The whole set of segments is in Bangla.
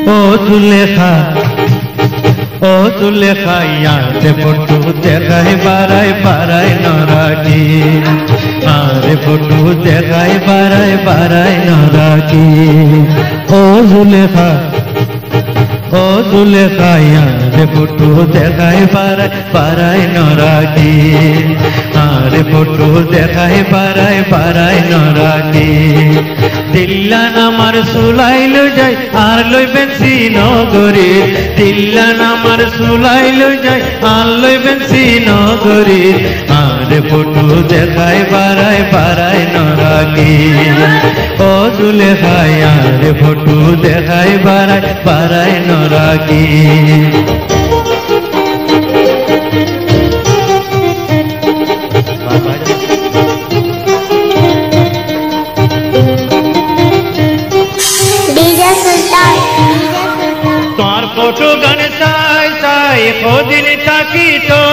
ও জুলেখা ও জুলেখা ইয়াতে ফটো দেখায় বারায় বারায় নরাকি আরে ফটো দেখায় বারায় বারায় নরাকি ও জুলেখা ও জুলেখা ইয়াতে ফটো দেখায় বারায় বারায় নরাকি আরে ফটো দেখায় বারায় বারায় নরাকি দিল্লান আমার সুলাইল যাই আর লইবেন শ্রীনগরে দিল্লান আমার সুলাইল যাই আর লইবেন শ্রীনগরে আরে ফটো দেখায় বারায় বারায় নরাকি ও জুলেখা আরে ফটো দেখায় বারায় বারায় নরাকি তোমার ফটো গান চাই চাই কদিন থাকি তো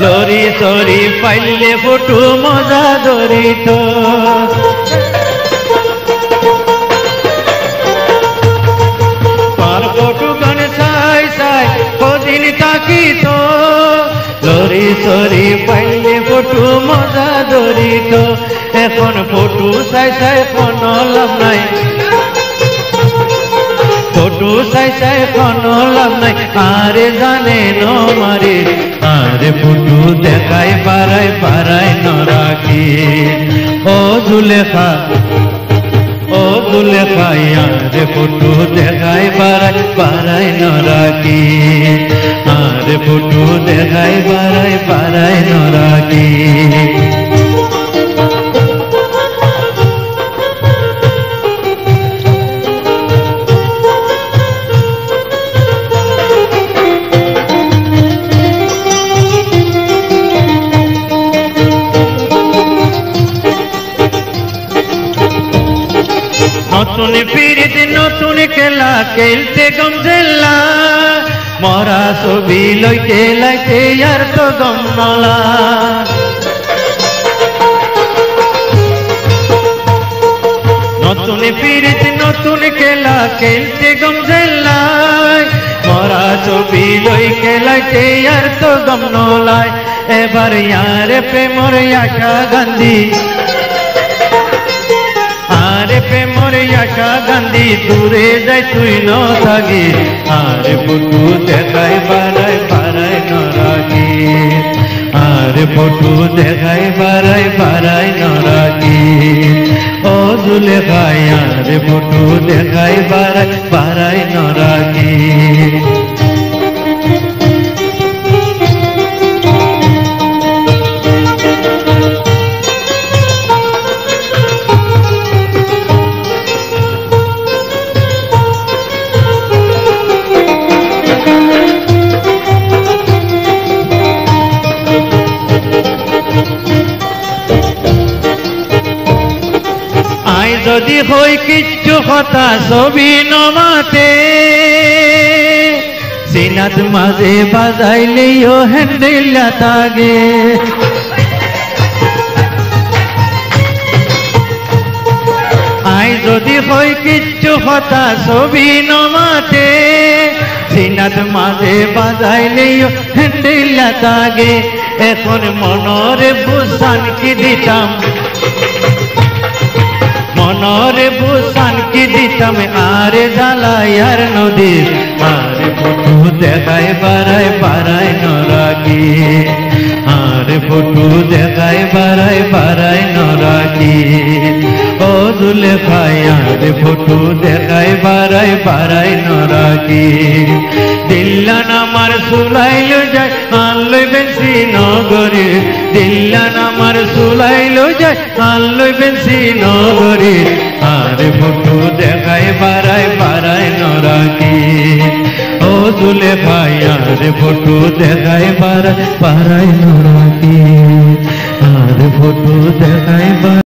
লরি সরি পাইলে ফটো মজা ধরি তো তোমার ফটো গান চাই চাই কদিন থাকি তো লরি সরি পাইলে ফটো মজা ধরি তো এখন ফটো চাই চাই কোনো লাভ নাই ফটো চাই চাই কোনো লাভ নাই আরে জানে নমারে আরে ফটো দেখায় বারায় বারায় নরাকি ও জুলেখা ও জুলেখা আরে ফটো দেখায় বারায় বারায় নরাকি আরে ফটো দেখায় বারায় বারায় নরাকি নতুন পিরিত নতুন খেলা খেলতে গমজেলা মরা ছবি লইতে লাইতে আর তো গম নলা নতুন পিরিত নতুন খেলা খেলতে গমজেলা মরা ছবি লই খেলাইতে আর তো গম নলায় এবার ইয়ার প্রেমর আশা গান্ধী আরে প্রেমর আশা গান্ধী দূরে যাই তুই ন থাকি আরে ফটো দেখায় বারায় বারায় নরাকি আরে ফটো দেখায় বারায় বারায় নরাকি ও জুলেখা আরে ফটো দেখায় বারায় বারায় নরাকি যদি হই কিচ্ছু কথা ছবি নমাতে সিনাত মাঝে বাজাইলেও হ্যান্ডেলা তাগে আই যদি হই কিচ্ছু কথা ছবি নমাতে সিনাত মাঝে বাজাইলেও হ্যান্ডেলা তাগে এখন মনরে বুঝান কি দিতাম মনরে বুসান কি দিতাম আরে জ্বালাইয়ার নদী আরে ফটো দেখায় বারায় বারায় নরাকি আরে ফটো দেখায় বারায় বারায় নরাকি ও জুলেখা আরে ফটো দেখায় বারায় বারায় নরাকি দিল্লান আমার সুলাইল যায় আনলইবেন শ্রীনগরে দিল্লান আমার সুলাইল যায় আনলইবেন শ্রীনগরে আরে ফটো দেখায় বারায় বারায় নরাকি ও জুলেখা আরে ফটো দেখায় বারায় বারায় নরাকি আরে ফটো দেখায়